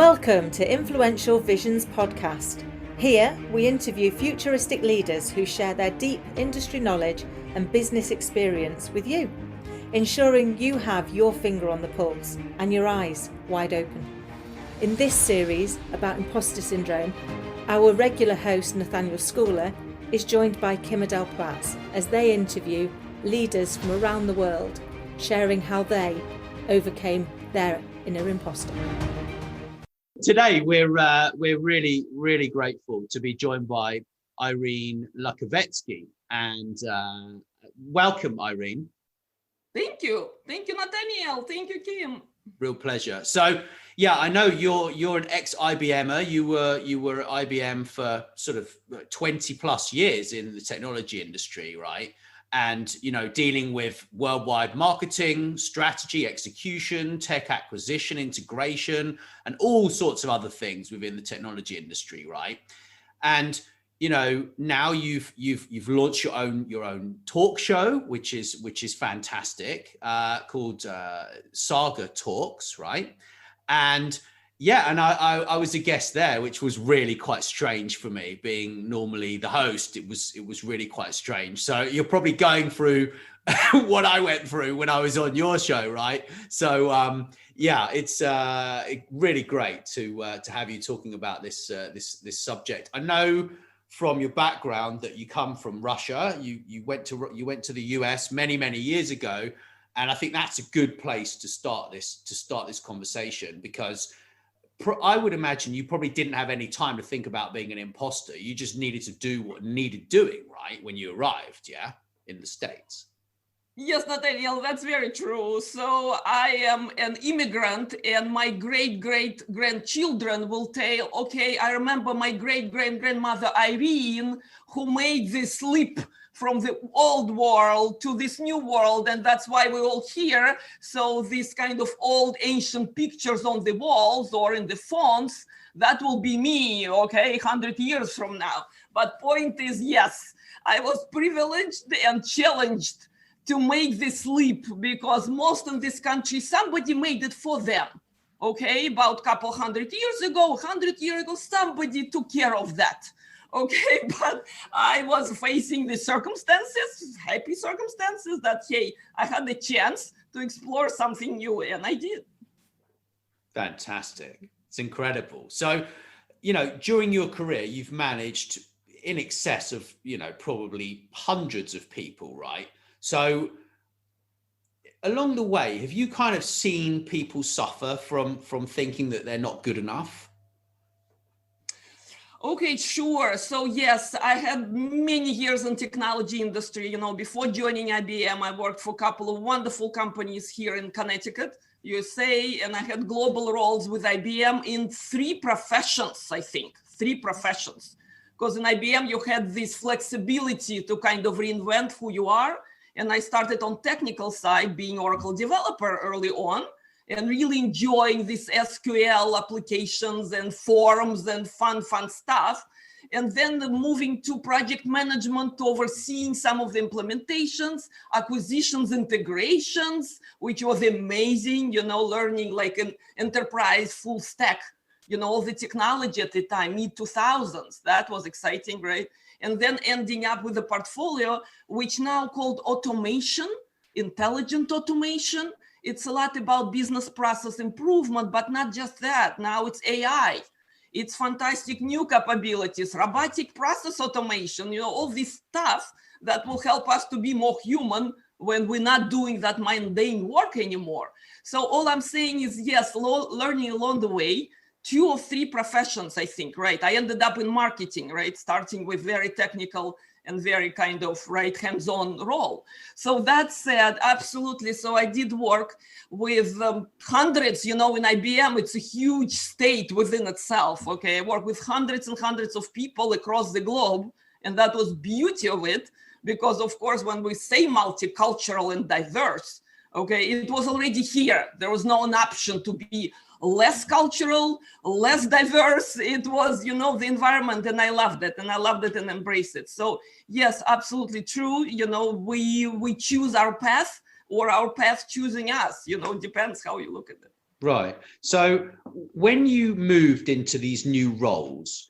Welcome to Influential Visions podcast. Here we interview futuristic leaders who share their deep industry knowledge and business experience with you, ensuring you have your finger on the pulse and your eyes wide open. In this series about imposter syndrome, our regular host Nathaniel Schooler is joined by Kim Adele-Platz as they interview leaders from around the world, sharing how they overcame their inner imposter. Today, we're really grateful to be joined by Irene Lyakovetsky, and welcome, Irene. Thank you, Nathaniel. Thank you, Kim. Real pleasure. So, yeah, I know you're an ex-IBMer. You were at IBM for sort of 20 plus years in the technology industry, right? And, you know, dealing with worldwide marketing, strategy, execution, tech acquisition, integration, and all sorts of other things within the technology industry, right? And, you know, now you've launched your own talk show, which is fantastic, called SaugaTalks, right? And yeah, and I was a guest there, which was really quite strange for me, being normally the host. It was really quite strange. So you're probably going through what I went through when I was on your show, right? So yeah, it's really great to have you talking about this subject. I know from your background that you come from Russia. You went to the US many years ago, and I think that's a good place to start this conversation, because I would imagine you probably didn't have any time to think about being an imposter. You just needed to do what needed doing, right, when you arrived, yeah, in the States. Yes, Nathaniel, that's very true. So I am an immigrant, and my great-great-grandchildren will tell, okay, I remember my great-great-grandmother Irene, who made this leap from the old world to this new world, and that's why we're all here. So these kind of old ancient pictures on the walls or in the fonts, that will be me, okay, 100 years from now. But point is, yes, I was privileged and challenged to make this leap, because most in this country, somebody made it for them, okay? About a couple 100 years ago, 100 years ago, somebody took care of that. Okay, but I was facing the circumstances, happy circumstances, that, hey, I had the chance to explore something new, and I did. Fantastic. It's incredible. So, you know, during your career, you've managed in excess of, you know, probably hundreds of people, right? So along the way, have you kind of seen people suffer from thinking that they're not good enough? Okay, sure. So yes, I had many years in technology industry. You know, before joining IBM, I worked for a couple of wonderful companies here in Connecticut, USA, and I had global roles with IBM in 3 professions, I think, 3 professions. Because in IBM, you had this flexibility to kind of reinvent who you are. And I started on technical side, being Oracle developer early on, and really enjoying these SQL applications and forms and fun stuff. And then moving to project management, overseeing some of the implementations, acquisitions, integrations, which was amazing, you know, learning like an enterprise full stack, you know, all the technology at the time, mid-2000s. That was exciting, right? And then ending up with a portfolio, which now called automation, intelligent automation. It's a lot about business process improvement, but not just that. Now it's AI. It's fantastic new capabilities, robotic process automation, you know, all this stuff that will help us to be more human when we're not doing that mundane work anymore. So all I'm saying is, yes, learning along the way, 2 or 3 professions, I think, right? I ended up in marketing, right? Starting with very technical and very kind of right hands-on role. So that said, absolutely. So I did work with hundreds, you know, in IBM, it's a huge state within itself. Okay, I worked with hundreds and hundreds of people across the globe. And that was beauty of it, because of course, when we say multicultural and diverse, okay, it was already here. There was no an option to be less cultural, less diverse. It was, you know, the environment, and I loved it, and I loved it and embraced it. So yes, absolutely true. You know, we choose our path, or our path choosing us. You know, depends how you look at it. Right. So when you moved into these new roles,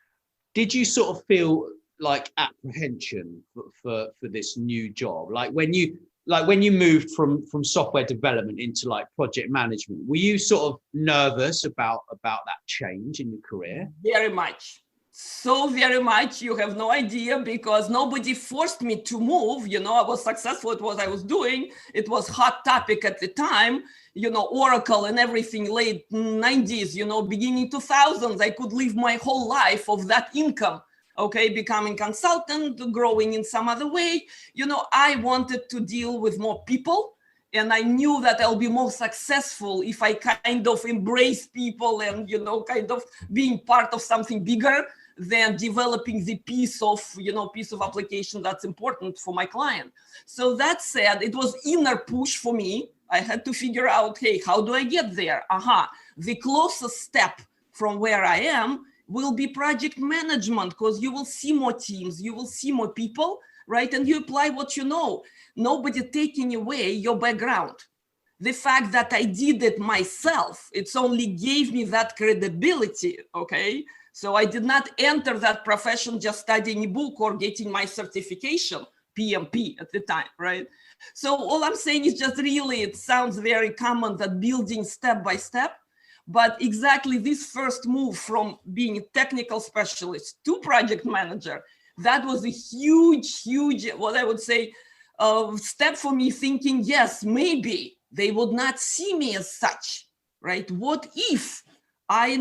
did you sort of feel like apprehension for this new job? Like when you moved from software development into like project management, were you sort of nervous about that change in your career? Very much. So very much. You have no idea, because nobody forced me to move. You know, I was successful at what I was doing. It was hot topic at the time, you know, Oracle and everything, late 90s, you know, beginning 2000s. I could live my whole life of that income. Okay, becoming consultant, growing in some other way. You know, I wanted to deal with more people. And I knew that I'll be more successful if I kind of embrace people and, you know, kind of being part of something bigger than developing the piece of application that's important for my client. So that said, it was inner push for me. I had to figure out, hey, how do I get there? The closest step from where I am will be project management, because you will see more teams, you will see more people, right? And you apply what you know. Nobody taking away your background. The fact that I did it myself, it's only gave me that credibility, okay? So I did not enter that profession just studying a book or getting my certification, PMP at the time, right? So all I'm saying is just really, it sounds very common that building step by step, but exactly this first move from being a technical specialist to project manager, that was a huge, what I would say, step for me, thinking, yes, maybe they would not see me as such, right? What if I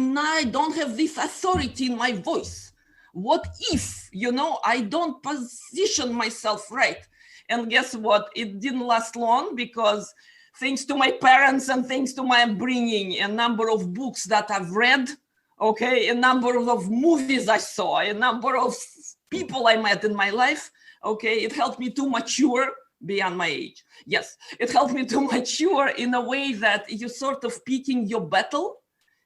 don't have this authority in my voice? What if, you know, I don't position myself right? And guess what? It didn't last long, because thanks to my parents and thanks to my bringing a number of books that I've read, okay, a number of movies I saw, a number of people I met in my life, okay, it helped me to mature beyond my age. Yes, it helped me to mature in a way that you're sort of picking your battle.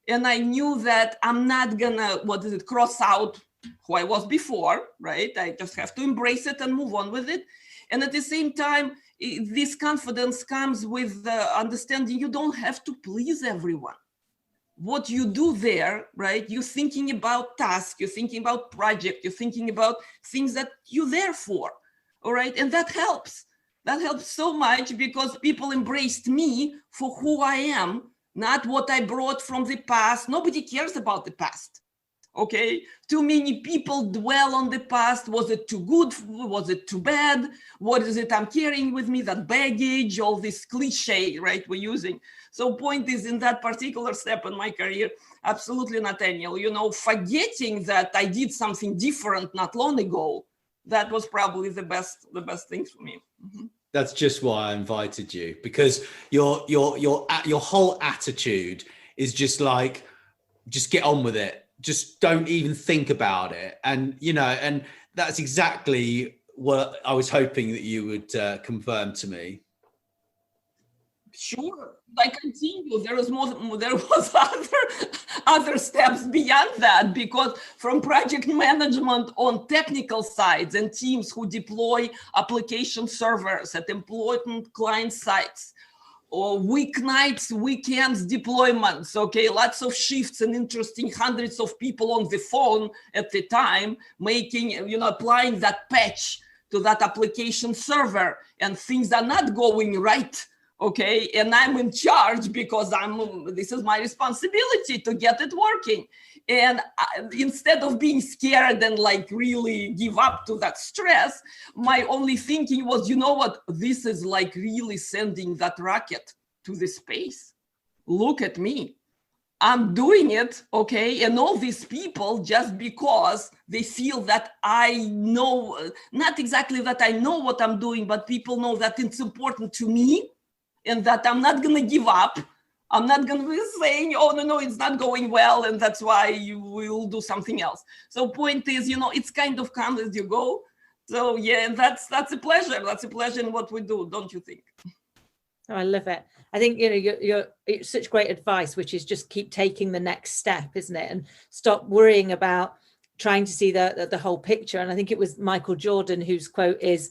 And I knew that I'm not gonna, cross out who I was before, right? I just have to embrace it and move on with it. And at the same time, this confidence comes with the understanding you don't have to please everyone. What you do there, right? You're thinking about tasks, you're thinking about project, you're thinking about things that you're there for, all right? And that helps. That helps so much, because people embraced me for who I am, not what I brought from the past. Nobody cares about the past, okay? Too many people dwell on the past. Was it too good? Was it too bad? What is it I'm carrying with me? That baggage, all this cliche, right, we're using. So point is, in that particular step in my career, absolutely not any, you know, forgetting that I did something different not long ago, that was probably the best thing for me. Mm-hmm. That's just why I invited you, because your whole attitude is just like, just get on with it. Just don't even think about it. And, you know, and that's exactly what I was hoping that you would confirm to me. Sure, I continue. There was other steps beyond that, because from project management on technical sides and teams who deploy application servers at important client sites, or weeknights, weekends deployments, okay, lots of shifts and interesting, hundreds of people on the phone at the time, making, you know, applying that patch to that application server, and things are not going right. Okay, and I'm in charge because this is my responsibility to get it working. And instead of being scared and like really give up to that stress, my only thinking was, you know what, this is like really sending that rocket to the space. Look at me. I'm doing it, okay? And all these people, just because they feel that I know, not exactly that I know what I'm doing, but people know that it's important to me, and that I'm not going to give up. I'm not going to be saying, oh, no, it's not going well, and that's why you will do something else. So point is, you know, it's kind of come as you go. So yeah, that's a pleasure. That's a pleasure in what we do, don't you think? Oh, I love it. I think, you know, it's such great advice, which is just keep taking the next step, isn't it? And stop worrying about trying to see the whole picture. And I think it was Michael Jordan whose quote is,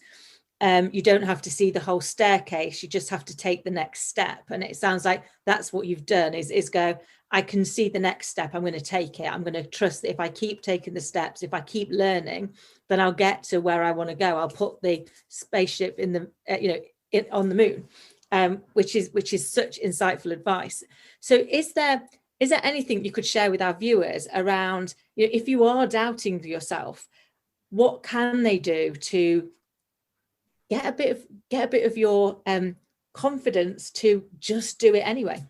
You don't have to see the whole staircase. You just have to take the next step. And it sounds like that's what you've done is go, I can see the next step. I'm going to take it. I'm going to trust that if I keep taking the steps, if I keep learning, then I'll get to where I want to go. I'll put the spaceship in the, on the moon, which is such insightful advice. So is there anything you could share with our viewers around, if you are doubting yourself, what can they do to get a bit of your confidence to just do it anyway?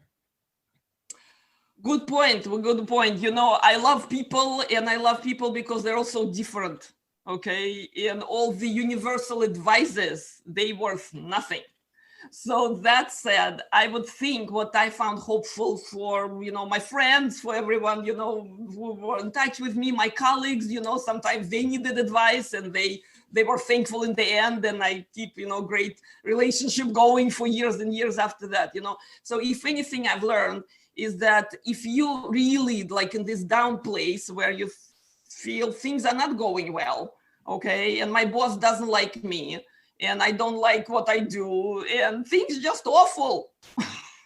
Good point. I love people, and I love people because they're also different. Okay. And all the universal advices, they worth nothing. So that said, I would think what I found hopeful for, my friends, for everyone, who were in touch with me, my colleagues, sometimes they needed advice and they were thankful in the end, and I keep, great relationship going for years and years after that, So if anything I've learned is that if you really like in this down place where you feel things are not going well, okay, and my boss doesn't like me, and I don't like what I do, and things just awful.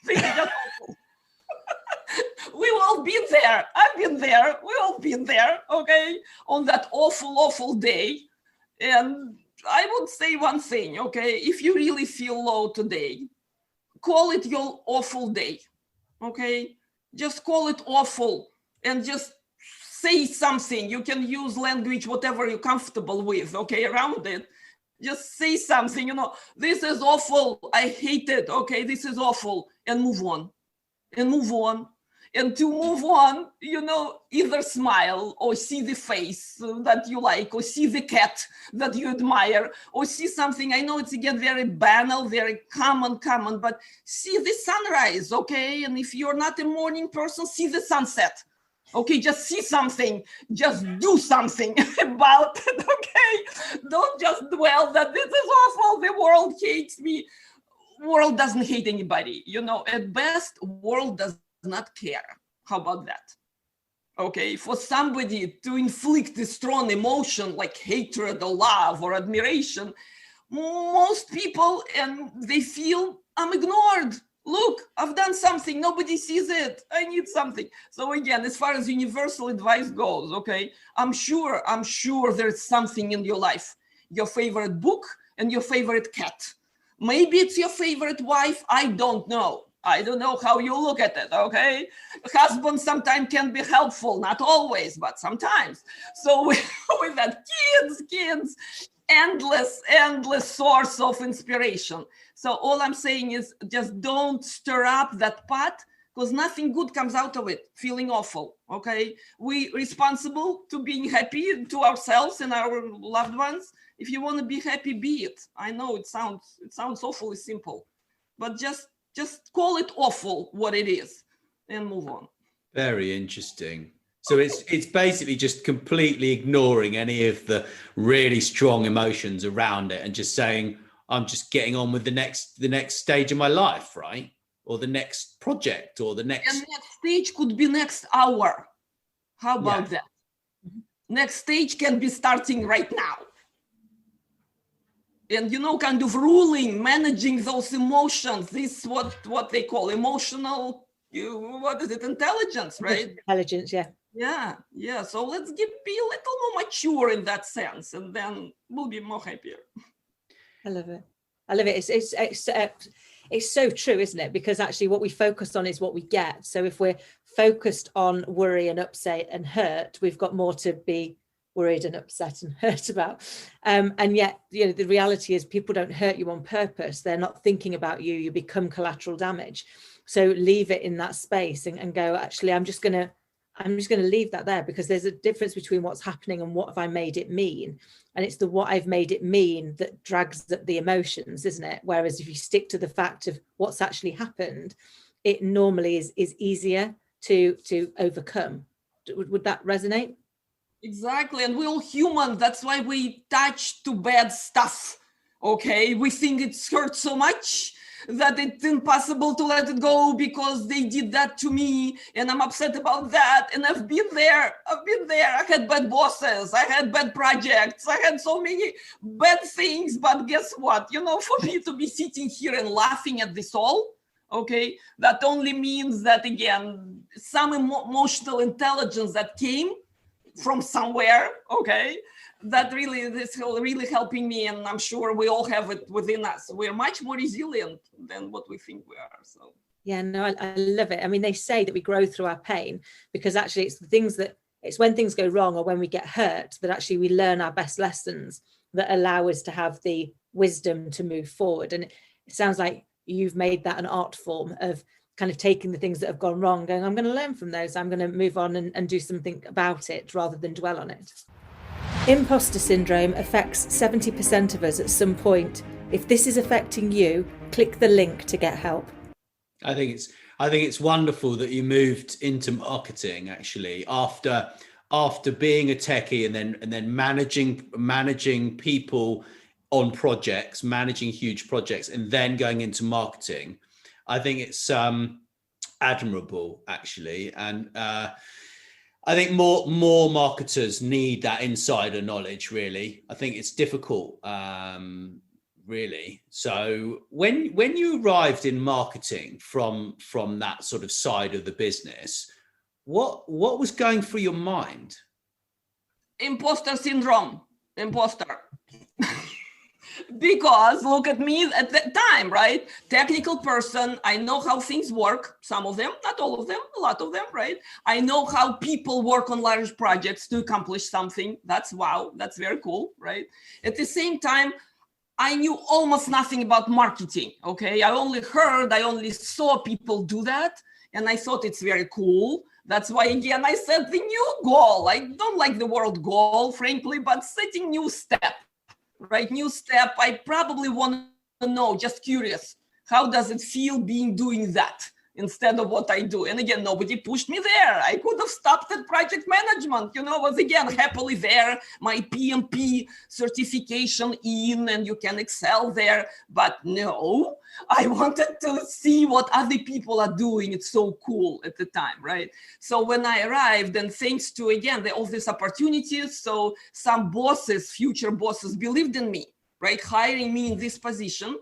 Things just awful. We've all been there. I've been there. We've all been there, okay, on that awful, awful day. And I would say one thing, okay, if you really feel low today, call it your awful day, okay? Just call it awful and just say something. You can use language, whatever you're comfortable with, okay, around it. Just say something, this is awful. I hate it. Okay, this is awful. And move on. And move on. And to move on, either smile or see the face that you like, or see the cat that you admire, or see something. I know it's again very banal, very common, but see the sunrise, okay? And if you're not a morning person, see the sunset. Okay, just see something, just do something about it, okay? Don't just dwell that this is awful, the world hates me. World doesn't hate anybody, at best, world does not care. How about that? Okay, for somebody to inflict a strong emotion like hatred or love or admiration, most people, and they feel, I'm ignored. Look, I've done something, nobody sees it, I need something. So again, as far as universal advice goes, okay, I'm sure there's something in your life, your favorite book and your favorite cat. Maybe it's your favorite wife, I don't know how you look at it, okay? Husband sometimes can be helpful, not always, but sometimes. So with that, kids, endless source of inspiration. So all I'm saying is just don't stir up that pot, because nothing good comes out of it, feeling awful, okay? We responsible to being happy to ourselves and our loved ones. If you want to be happy, be it. I know it sounds awfully simple, but just call it awful what it is and move on. Very interesting. So it's basically just completely ignoring any of the really strong emotions around it and just saying, I'm just getting on with the next stage of my life, right? Or the next project or the next. And next stage could be next hour. How about that? Next stage can be starting right now. And kind of managing those emotions. This is what they call emotional, what is it? Intelligence, right? Intelligence, yeah. Yeah. So let's be a little more mature in that sense, and then we'll be more happier. I love it. It's so true, isn't it? Because actually what we focus on is what we get. So if we're focused on worry and upset and hurt, we've got more to be worried and upset and hurt about. And yet, the reality is people don't hurt you on purpose. They're not thinking about you. You become collateral damage. So leave it in that space and go, actually, I'm just going to leave that there, because there's a difference between what's happening and what have I made it mean. And it's the what I've made it mean that drags up the emotions, isn't it? Whereas if you stick to the fact of what's actually happened, it normally is easier to overcome. Would that resonate? Exactly. And we're all human. That's why we touch to bad stuff. Okay. We think it hurts so much. that it's impossible to let it go because they did that to me and I'm upset about that. And I've been there. I had bad bosses. I had bad projects. I had so many bad things. But guess what? For me to be sitting here and laughing at this all, okay, that only means that, again, some emotional intelligence that came from somewhere, okay, that really is really helping me, and I'm sure we all have it within us. We're much more resilient than what we think we are. So yeah, no, I love it. I mean, they say that we grow through our pain, because actually it's when things go wrong or when we get hurt that actually we learn our best lessons that allow us to have the wisdom to move forward. And it sounds like you've made that an art form of kind of taking the things that have gone wrong, going, I'm going to learn from those, I'm going to move on and do something about it rather than dwell on it. Imposter syndrome affects 70% of us at some point. If this is affecting you, click the link to get help. I think it's wonderful that you moved into marketing actually after being a techie and then managing people on projects, managing huge projects, and then going into marketing. I think it's admirable actually, and I think more marketers need that insider knowledge. Really, I think it's difficult. Really. So when you arrived in marketing from that sort of side of the business, what was going through your mind? Imposter syndrome. Imposter. Because look at me at that time, right? Technical person. I know how things work. Some of them, not all of them, a lot of them, right? I know how people work on large projects to accomplish something. That's wow. That's very cool, right? At the same time, I knew almost nothing about marketing, okay? I only saw people do that, and I thought it's very cool. That's why, again, I set the new goal. I don't like the word goal, frankly, but setting new step, right? New step, I probably want to know, just curious, how does it feel doing that instead of what I do? And again, nobody pushed me there. I could have stopped at project management, was again happily there, my PMP certification in, and you can excel there. But no, I wanted to see what other people are doing. It's so cool at the time, right? So when I arrived, and thanks to, again, all these opportunities, so some bosses, future bosses, believed in me, right? Hiring me in this position.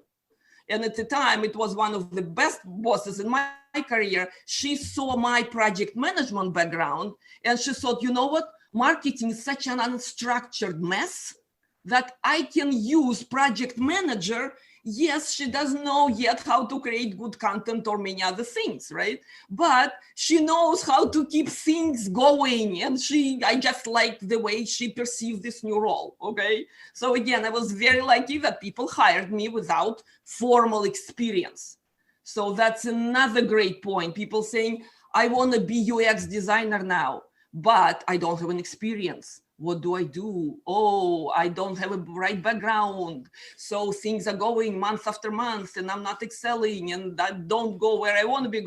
And at the time, it was one of the best bosses in my career. She saw my project management background, and she thought, you know what? Marketing is such an unstructured mess that I can use project manager. Yes, she doesn't know yet how to create good content or many other things, right? But she knows how to keep things going. And I just liked the way she perceived this new role, okay? So again, I was very lucky that people hired me without formal experience. So that's another great point. People saying, I want to be UX designer now, but I don't have an experience. What do I do? Oh, I don't have a right background. So things are going month after month and I'm not excelling and I don't go where I want to be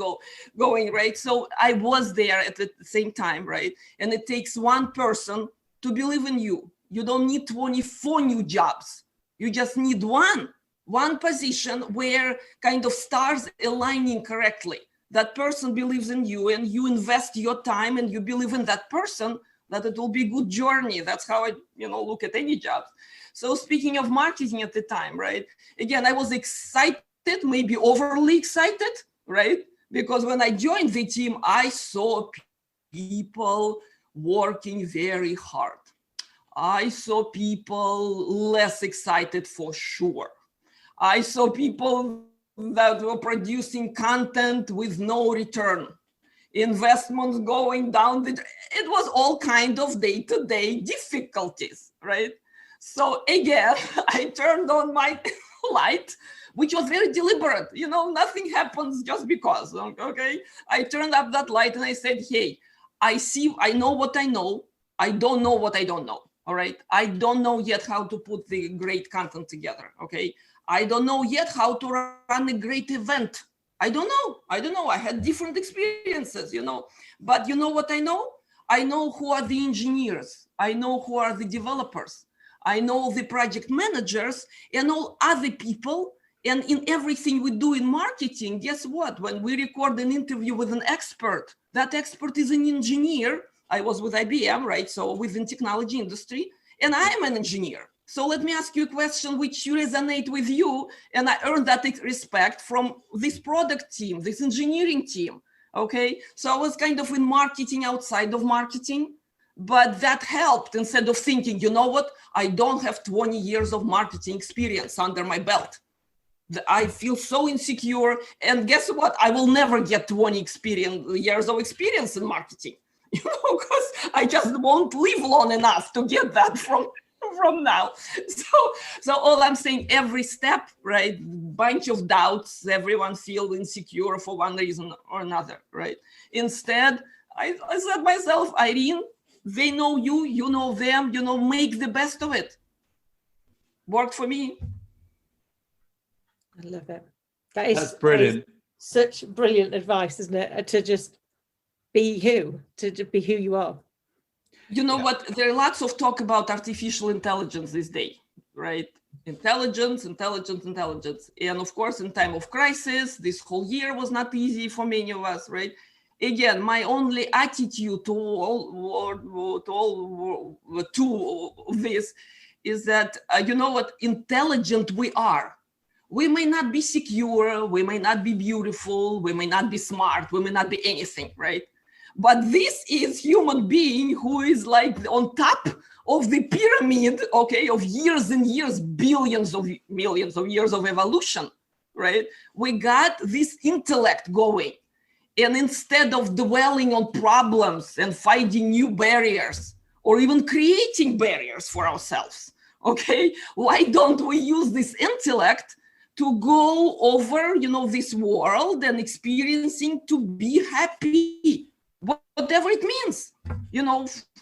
going, right? So I was there at the same time, right? And it takes one person to believe in you. You don't need 24 new jobs. You just need one position where kind of stars aligning correctly. That person believes in you and you invest your time and you believe in that person, that it will be a good journey. That's how I, look at any job. So speaking of marketing at the time, right? Again, I was excited, maybe overly excited, right? Because when I joined the team, I saw people working very hard. I saw people less excited for sure. I saw people that were producing content with no return. Investments going down. It was all kind of day-to-day difficulties, right? So again, I turned on my light, which was very deliberate. Nothing happens just because, okay? I turned up that light and I said, hey, I know what I know. I don't know what I don't know, all right? I don't know yet how to put the great content together, okay? I don't know yet how to run a great event. I don't know. I had different experiences, but you know what I know? I know who are the engineers. I know who are the developers. I know the project managers and all other people And in everything we do in marketing, guess what? When we record an interview with an expert, that expert is an engineer. I was with IBM, right? So within technology industry, and I'm an engineer. So let me ask you a question which resonate with you. And I earned that respect from this product team, this engineering team. Okay. So I was kind of in marketing outside of marketing, but that helped instead of thinking, you know what? I don't have 20 years of marketing experience under my belt. I feel so insecure. And guess what? I will never get 20 years of experience in marketing, because I just won't live long enough to get that from now. So all I'm saying, every step, right? Bunch of doubts, everyone feels insecure for one reason or another, right? Instead, I said myself, Irene, they know you, you know them, make the best of it. Worked for me. I love it. That's brilliant. Such brilliant advice, isn't it? To just be you, to be who you are. You know what? There are lots of talk about artificial intelligence this day, right? Intelligence. And of course, in time of crisis, this whole year was not easy for many of us, right? Again, my only attitude to all this is that, you know what? Intelligent we are. We may not be secure, we may not be beautiful, we may not be smart, we may not be anything, right? But this is human being who is like on top of the pyramid, okay, of years and years, billions of millions of years of evolution, right? We got this intellect going. And instead of dwelling on problems and finding new barriers or even creating barriers for ourselves, okay, why don't we use this intellect to go over, this world and experiencing to be happy, whatever it means.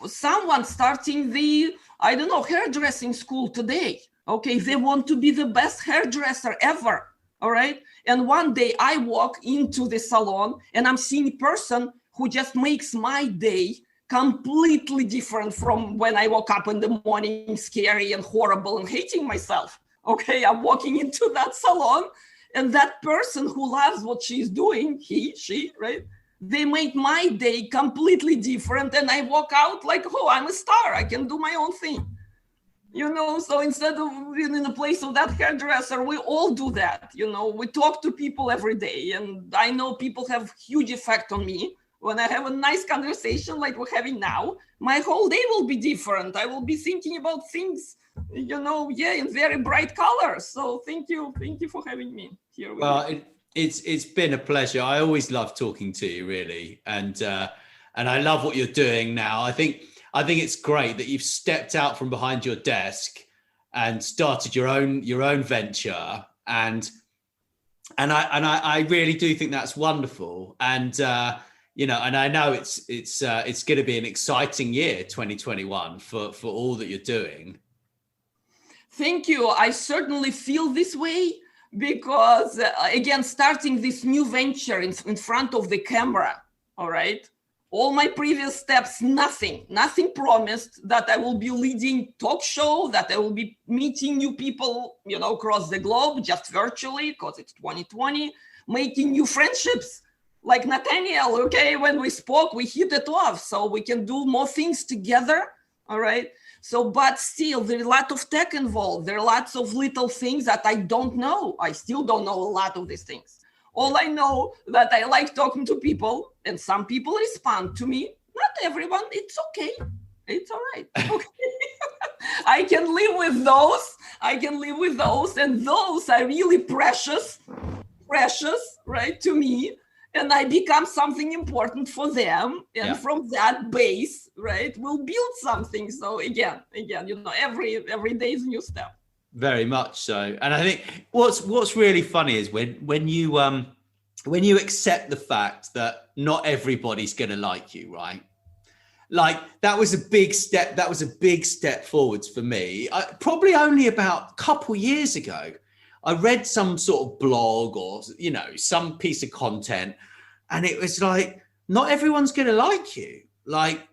Someone starting the, hairdressing school today, okay, they want to be the best hairdresser ever, all right? And one day I walk into the salon and I'm seeing a person who just makes my day completely different from when I woke up in the morning, scary and horrible and hating myself. Okay, I'm walking into that salon and that person who loves what she's doing, she, right? They made my day completely different. And I walk out like, oh, I'm a star. I can do my own thing. So instead of being in the place of that hairdresser, we all do that. We talk to people every day. And I know people have huge effect on me. When I have a nice conversation like we're having now, my whole day will be different. I will be thinking about things in very bright colors. So thank you for having me here. It's been a pleasure. I always love talking to you, really, and I love what you're doing now. I think it's great that you've stepped out from behind your desk and started your own venture, and I really do think that's wonderful. And and I know it's going to be an exciting year, 2021, for all that you're doing. Thank you. I certainly feel this way because, again, starting this new venture in front of the camera, all right? All my previous steps, nothing promised that I will be leading talk show, that I will be meeting new people, across the globe, just virtually, because it's 2020, making new friendships like Nathaniel, okay? When we spoke, we hit it off, so we can do more things together, all right? So, but still, there's a lot of tech involved. There are lots of little things that I don't know. I still don't know a lot of these things. All I know that I like talking to people, and some people respond to me. Not everyone. It's okay. It's all right. Okay. I can live with those. And those are really precious, right, to me. And I become something important for them. And from that base, right, we'll build something. So again, every day is a new step. Very much so. And I think what's really funny is when you accept the fact that not everybody's going to like you, right? Like that was a big step. That was a big step forwards for me. Probably only about a couple years ago, I read some sort of blog or, some piece of content, and it was like, not everyone's going to like you. Like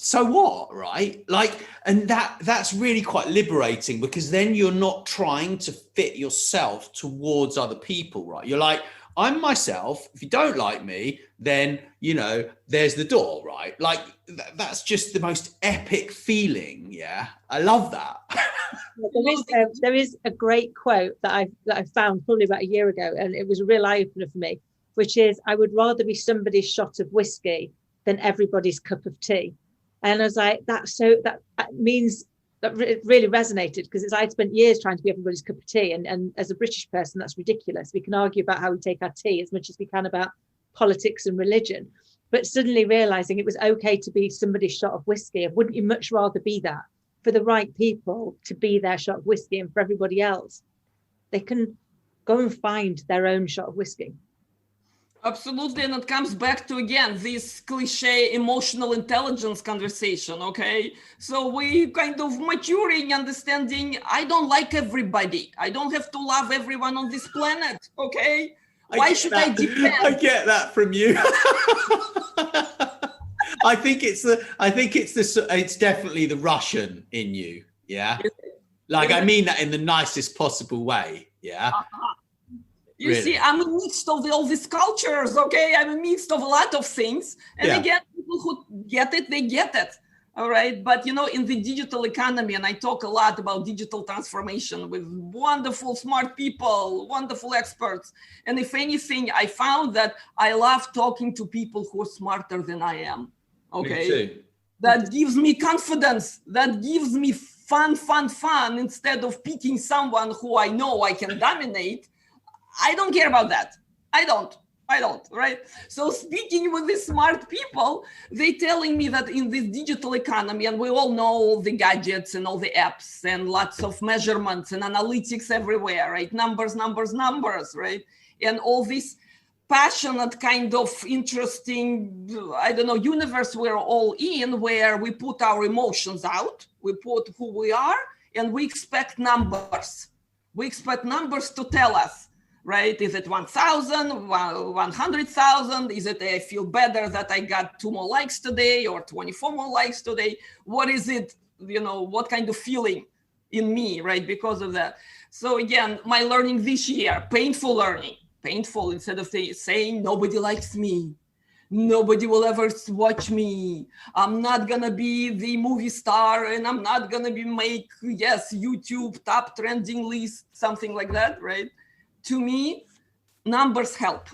so what, right? Like, and that's really quite liberating, because then you're not trying to fit yourself towards other people, right? You're like, I'm myself. If you don't like me, then, you know, there's the door, right? Like, that's just the most epic feeling. Yeah, I love that. There is a great quote that I found probably about a year ago, and it was a real eye opener for me, which is, I would rather be somebody's shot of whiskey than everybody's cup of tea. And I was like, that means that it really resonated, because I'd spent years trying to be everybody's cup of tea. And as a British person, that's ridiculous. We can argue about how we take our tea as much as we can about politics and religion. But suddenly realizing it was okay to be somebody's shot of whiskey. Wouldn't you much rather be that? For the right people to be their shot of whiskey, and for everybody else, they can go and find their own shot of whiskey. Absolutely. And it comes back to, again, this cliche emotional intelligence conversation. Okay. So we kind of maturing, understanding, I don't like everybody. I don't have to love everyone on this planet. Okay. Why should I depend? I get that from you. I think it's definitely the Russian in you. Yeah. Like, I mean that in the nicest possible way. Yeah. You see, I'm a mix of all these cultures, okay? I'm a mix of a lot of things. And again, people who get it, they get it, all right? But, you know, in the digital economy, and I talk a lot about digital transformation with wonderful, smart people, wonderful experts. And if anything, I found that I love talking to people who are smarter than I am, okay? Me too. That gives me confidence. That gives me fun, instead of picking someone who I know I can dominate. I don't care about that. I don't, right? So speaking with these smart people, they telling me that in this digital economy, and we all know all the gadgets and all the apps and lots of measurements and analytics everywhere, right? Numbers, right? And all this passionate kind of interesting, I don't know, universe we're all in, where we put our emotions out, we put who we are, and we expect numbers. We expect numbers to tell us, right? Is it 1,000, 100,000? Is it I feel better that I got 2 more likes today or 24 more likes today? What is it, you know, what kind of feeling in me, right? Because of that. So again, my learning this year, painful learning, painful, instead of saying nobody likes me, nobody will ever watch me, I'm not gonna be the movie star, and I'm not gonna be YouTube top trending list, something like that, right? To me, numbers help.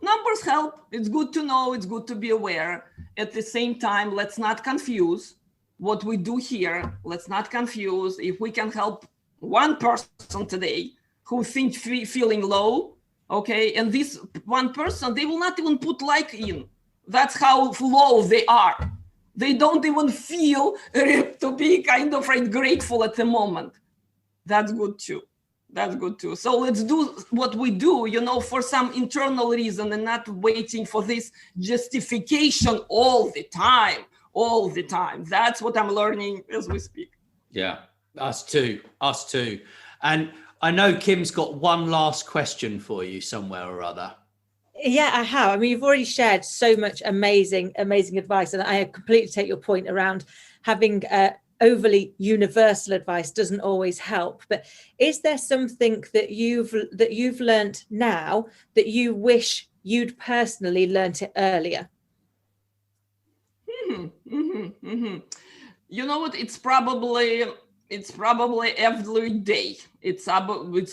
Numbers help. It's good to know. It's good to be aware. At the same time, let's not confuse what we do here. Let's not confuse. If we can help one person today who thinks feeling low, okay, and this one person, they will not even put like in. That's how low they are. They don't even feel to be kind of grateful at the moment. That's good too. That's good too. So let's do what we do, you know, for some internal reason, and not waiting for this justification all the time. That's what I'm learning as we speak. Yeah, us too. And I know Kim's got one last question for you somewhere or other. Yeah, I have. I mean, you've already shared so much amazing advice, and I completely take your point around having overly universal advice doesn't always help. But is there something that you've learned now that you wish you'd personally learned it earlier? You know what? It's probably every day. It's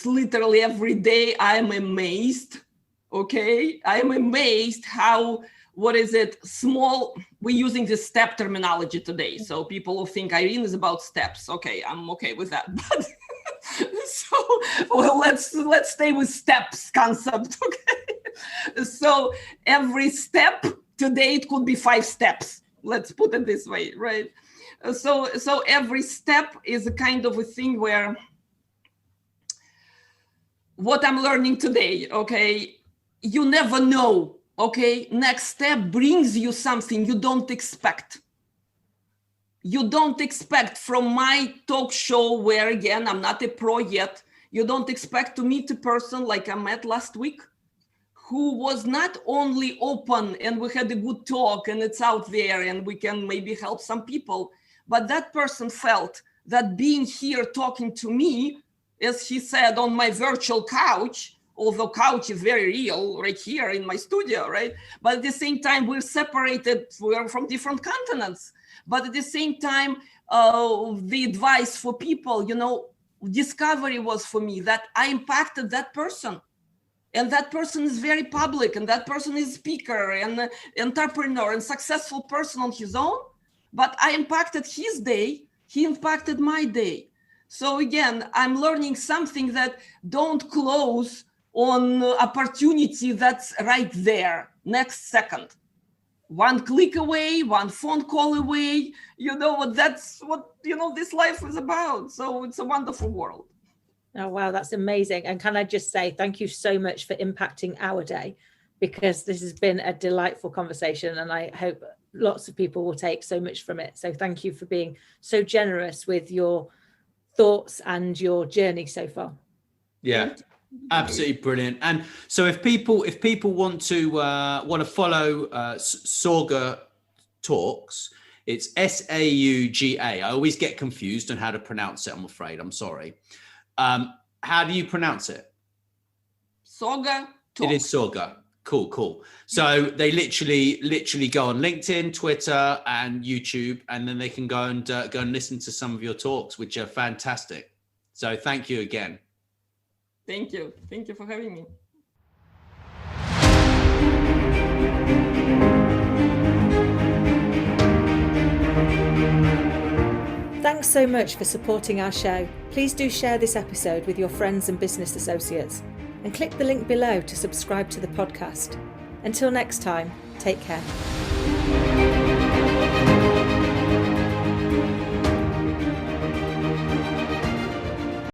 literally every day. I'm amazed. Okay, I am amazed how, small, we're using the step terminology today. So people will think Irene is about steps. Okay, I'm okay with that. But let's stay with steps concept. Okay, so every step today, it could be 5 steps. Let's put it this way, right? So every step is a kind of a thing where what I'm learning today, okay, you never know, okay? Next step brings you something you don't expect. You don't expect from my talk show, where again, I'm not a pro yet, you don't expect to meet a person like I met last week who was not only open and we had a good talk and it's out there and we can maybe help some people, but that person felt that being here talking to me, as he said, on my virtual couch, although couch is very real right here in my studio, right? But at the same time, we're separated, we're from different continents. But at the same time, the advice for people, discovery was for me that I impacted that person. And that person is very public, and that person is a speaker and entrepreneur and successful person on his own. But I impacted his day, he impacted my day. So again, I'm learning something that don't close on opportunity that's right there, next second. One click away, one phone call away, that's what, this life is about. So it's a wonderful world. Oh, wow, that's amazing. And can I just say thank you so much for impacting our day, because this has been a delightful conversation and I hope lots of people will take so much from it. So thank you for being so generous with your thoughts and your journey so far. Yeah, absolutely brilliant. And so if people want to follow SaugaTalks, it's SAUGA. I always get confused on how to pronounce it, I'm afraid. I'm sorry. How do you pronounce it? SaugaTalks. It is Sauga. Cool. So they literally go on LinkedIn, Twitter, and YouTube, and then they can go and listen to some of your talks, which are fantastic. So thank you again. Thank you for having me. Thanks so much for supporting our show. Please do share this episode with your friends and business associates, and click the link below to subscribe to the podcast. Until next time, take care.